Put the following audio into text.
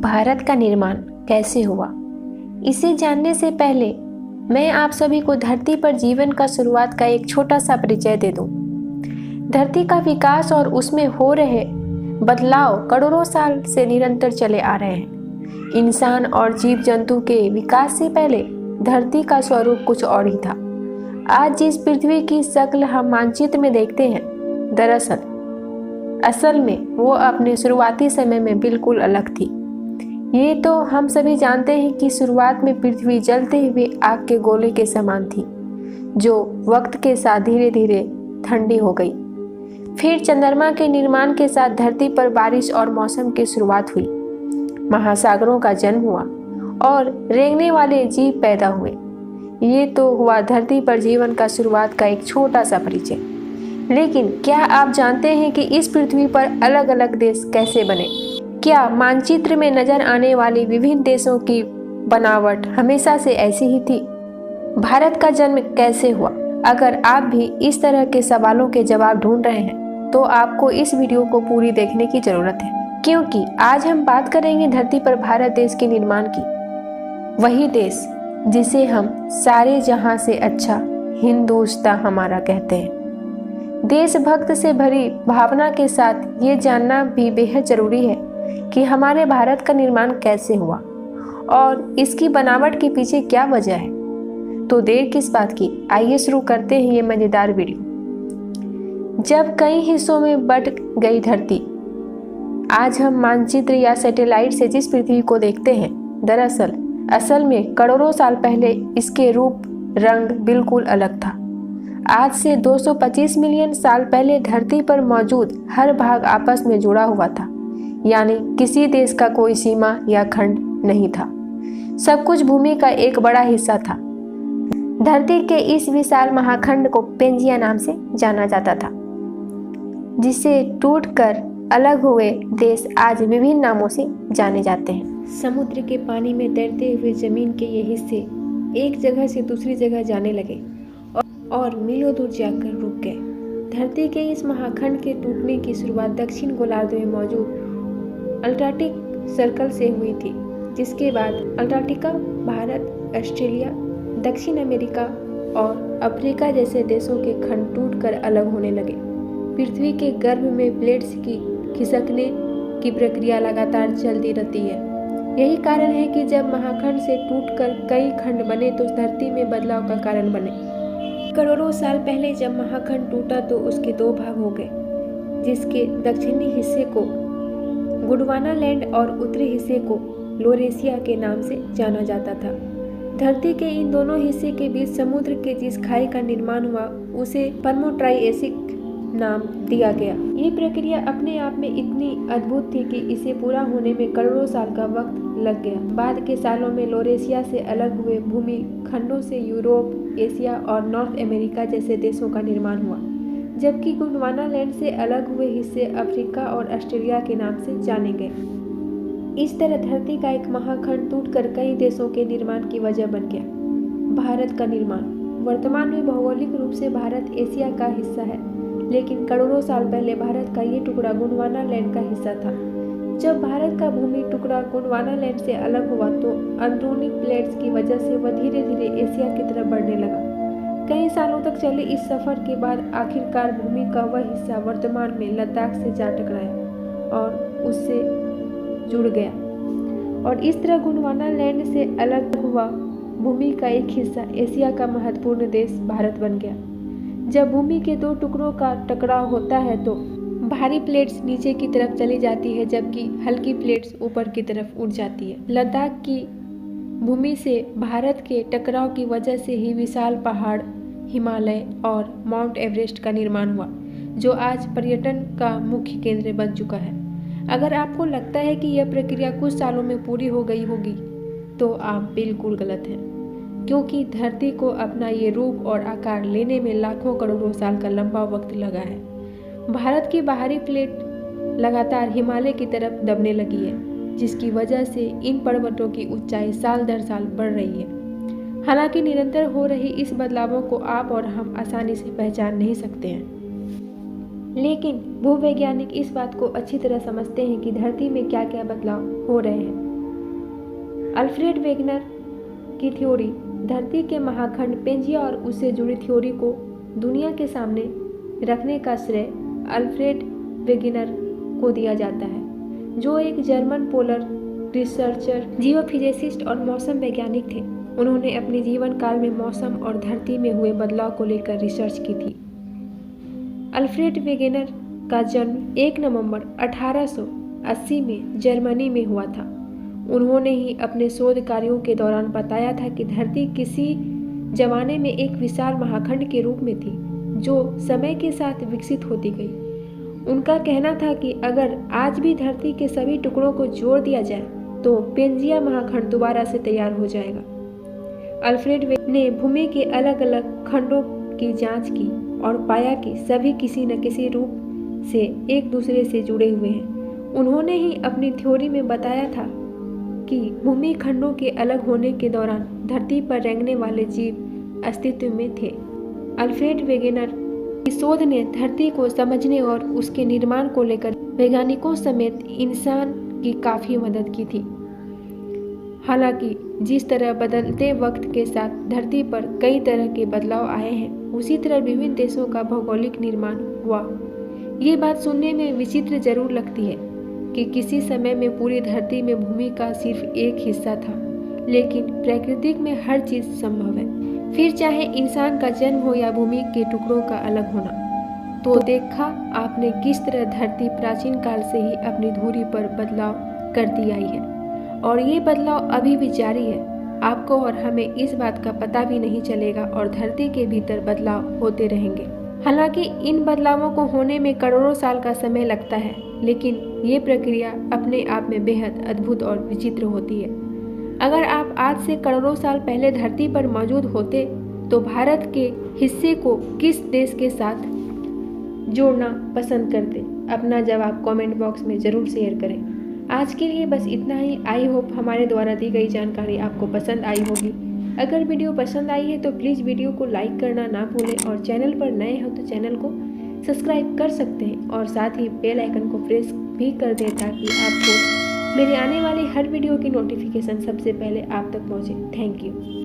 भारत का निर्माण कैसे हुआ, इसे जानने से पहले मैं आप सभी को धरती पर जीवन का शुरुआत का एक छोटा सा परिचय दे दूं। धरती का विकास और उसमें हो रहे बदलाव करोड़ों साल से निरंतर चले आ रहे हैं। इंसान और जीव जंतु के विकास से पहले धरती का स्वरूप कुछ और ही था। आज जिस पृथ्वी की शक्ल हम मानचित्र में देखते हैं, दरअसल असल में वो अपने शुरुआती समय में बिल्कुल अलग थी। ये तो हम सभी जानते हैं कि शुरुआत में पृथ्वी जलते हुए आग के गोले के समान थी, जो वक्त के साथ धीरे धीरे ठंडी हो गई। फिर चंद्रमा के निर्माण के साथ धरती पर बारिश और मौसम की शुरुआत हुई। महासागरों का जन्म हुआ और रेंगने वाले जीव पैदा हुए। ये तो हुआ धरती पर जीवन का शुरुआत का एक छोटा सा परिचय। लेकिन क्या आप जानते हैं कि इस पृथ्वी पर अलग अलग देश कैसे बने? क्या मानचित्र में नजर आने वाली विभिन्न देशों की बनावट हमेशा से ऐसी ही थी? भारत का जन्म कैसे हुआ? अगर आप भी इस तरह के सवालों के जवाब ढूंढ रहे हैं तो आपको इस वीडियो को पूरी देखने की जरूरत है, क्योंकि आज हम बात करेंगे धरती पर भारत देश के निर्माण की। वही देश जिसे हम सारे जहां से अच्छा हिंदुस्तान हमारा कहते हैं। देशभक्त से भरी भावना के साथ ये जानना भी बेहद जरूरी है कि हमारे भारत का निर्माण कैसे हुआ और इसकी बनावट के पीछे क्या वजह है। तो देर किस बात की, आइए शुरू करते हैं ये मजेदार वीडियो। जब कई हिस्सों में बट गई धरती, आज हम मानचित्र या सैटेलाइट से जिस पृथ्वी को देखते हैं, दरअसल असल में करोड़ों साल पहले इसके रूप रंग बिल्कुल अलग था। आज से 225 मिलियन साल पहले धरती पर मौजूद हर भाग आपस में जुड़ा हुआ था, यानी किसी देश का कोई सीमा या खंड नहीं था। सब कुछ भूमि का एक बड़ा हिस्सा था। धरती के इस विशाल महाखंड को पेंजिया नाम से जाना जाता था, जिसे टूटकर अलग हुए देश आज विभिन्न नामों से जाने जाते हैं। समुद्र के पानी में तैरते हुए जमीन के ये हिस्से एक जगह से दूसरी जगह जाने लगे और मीलों दूर जाकर रुक गए। धरती के इस महाखंड के टूटने की शुरुआत दक्षिण गोलार्ध में मौजूद अंटार्कटिक सर्कल से हुई थी, जिसके बाद अंटार्कटिका, भारत, ऑस्ट्रेलिया, दक्षिण अमेरिका और अफ्रीका जैसे देशों के खंड टूटकर अलग होने लगे। पृथ्वी के गर्भ में प्लेट्स की खिसकने की प्रक्रिया लगातार चलती रहती है। यही कारण है कि जब महाखंड से टूटकर कई खंड बने तो धरती में बदलाव का कारण बने। करोड़ों साल पहले जब महाखंड टूटा तो उसके दो भाग हो गए, जिसके दक्षिणी हिस्से को गोंडवाना लैंड और उत्तरी हिस्से को लोरेशिया के नाम से जाना जाता था। धरती के इन दोनों हिस्से के बीच समुद्र के जिस खाई का निर्माण हुआ उसे परमो-ट्राइएसिक नाम दिया गया। ये प्रक्रिया अपने आप में इतनी अद्भुत थी कि इसे पूरा होने में करोड़ों साल का वक्त लग गया। बाद के सालों में लोरेशिया से अलग हुए भूमि खंडों से यूरोप, एशिया और नॉर्थ अमेरिका जैसे देशों का निर्माण हुआ, जबकि गोंडवाना लैंड से अलग हुए हिस्से अफ्रीका और ऑस्ट्रेलिया के नाम से जाने गए। इस तरह धरती का एक महाखंड टूटकर कई देशों के निर्माण की वजह बन गया। भारत का निर्माण। वर्तमान में भौगोलिक रूप से भारत एशिया का हिस्सा है, लेकिन करोड़ों साल पहले भारत का ये टुकड़ा गोंडवाना लैंड का हिस्सा था। जब भारत का भूमि टुकड़ा गोंडवाना लैंड से अलग हुआ तो अंदरूनी प्लेट्स की वजह से वह धीरे धीरे एशिया की तरफ बढ़ने लगा। कई सालों तक चले इस सफर के बाद आखिरकार भूमि का वह हिस्सा वर्तमान में लद्दाख से जा टकराया और उससे जुड़ गया, और इस तरह गोंडवाना लैंड से अलग हुआ भूमि का एक हिस्सा एशिया का महत्वपूर्ण देश भारत बन गया। जब भूमि के दो टुकड़ों का टकराव होता है तो भारी प्लेट्स नीचे की तरफ चली जाती है, जबकि हल्की प्लेट्स ऊपर की तरफ उठ जाती है। लद्दाख की भूमि से भारत के टकराव की वजह से ही विशाल पहाड़, हिमालय और माउंट एवरेस्ट का निर्माण हुआ, जो आज पर्यटन का मुख्य केंद्र बन चुका है। अगर आपको लगता है कि यह प्रक्रिया कुछ सालों में पूरी हो गई होगी तो आप बिल्कुल गलत हैं, क्योंकि धरती को अपना ये रूप और आकार लेने में लाखों करोड़ों साल का लंबा वक्त लगा है। भारत की बाहरी प्लेट लगातार हिमालय की तरफ दबने लगी है, जिसकी वजह से इन पर्वतों की ऊंचाई साल दर साल बढ़ रही है। हालांकि निरंतर हो रही इस बदलावों को आप और हम आसानी से पहचान नहीं सकते हैं, लेकिन भूवैज्ञानिक इस बात को अच्छी तरह समझते हैं कि धरती में क्या क्या बदलाव हो रहे हैं। अल्फ्रेड वेगनर की थ्योरी धरती के महाखंड पेंजिया और उससे जुड़ी थ्योरी को दुनिया के सामने रखने का श्रेय अल्फ्रेड वेगनर को दिया जाता है, जो एक जर्मन पोलर रिसर्चर, जियोफिजिसिस्ट और मौसम वैज्ञानिक थे। उन्होंने अपने जीवन काल में मौसम और धरती में हुए बदलाव को लेकर रिसर्च की थी। अल्फ्रेड वेगनर का जन्म 1 नवंबर 1880 में जर्मनी में हुआ था। उन्होंने ही अपने शोध कार्यों के दौरान बताया था कि धरती किसी जमाने में एक विशाल महाखंड के रूप में थी, जो समय के साथ विकसित होती गई। उनका कहना था कि अगर आज भी धरती के सभी टुकड़ों को जोड़ दिया जाए तो पेंजिया महाखंड दोबारा से तैयार हो जाएगा। अल्फ्रेड वेगनर ने भूमि के अलग अलग खंडों की जांच की और पाया कि सभी किसी न किसी रूप से एक दूसरे से जुड़े हुए हैं। उन्होंने ही अपनी थ्योरी में बताया था कि भूमि खंडों के अलग होने के दौरान धरती पर रेंगने वाले जीव अस्तित्व में थे। अल्फ्रेड वेगनर की शोध ने धरती को समझने और उसके निर्माण को लेकर वैज्ञानिकों समेत इंसान की काफ़ी मदद की थी। हालांकि जिस तरह बदलते वक्त के साथ धरती पर कई तरह के बदलाव आए हैं, उसी तरह विभिन्न देशों का भौगोलिक निर्माण हुआ। ये बात सुनने में विचित्र जरूर लगती है कि किसी समय में पूरी धरती में भूमि का सिर्फ एक हिस्सा था, लेकिन प्रकृति में हर चीज़ संभव है। फिर चाहे इंसान का जन्म हो या भूमि के टुकड़ों का अलग होना। तो देखा आपने किस तरह धरती प्राचीन काल से ही अपनी धुरी पर बदलाव करती आई है, और ये बदलाव अभी भी जारी है। आपको और हमें इस बात का पता भी नहीं चलेगा और धरती के भीतर बदलाव होते रहेंगे। हालांकि इन बदलावों को होने में करोड़ों साल का समय लगता है, लेकिन ये प्रक्रिया अपने आप में बेहद अद्भुत और विचित्र होती है। अगर आप आज से करोड़ों साल पहले धरती पर मौजूद होते तो भारत के हिस्से को किस देश के साथ जोड़ना पसंद करते? अपना जवाब कमेंट बॉक्स में ज़रूर शेयर करें। आज के लिए बस इतना ही। आई होप हमारे द्वारा दी गई जानकारी आपको पसंद आई होगी। अगर वीडियो पसंद आई है तो प्लीज़ वीडियो को लाइक करना ना भूलें और चैनल पर नए हो तो चैनल को सब्सक्राइब कर सकते हैं और साथ ही बेल आइकन को प्रेस भी कर दें ताकि आपको मेरे आने वाली हर वीडियो की नोटिफिकेशन सबसे पहले आप तक पहुँचे। Thank you.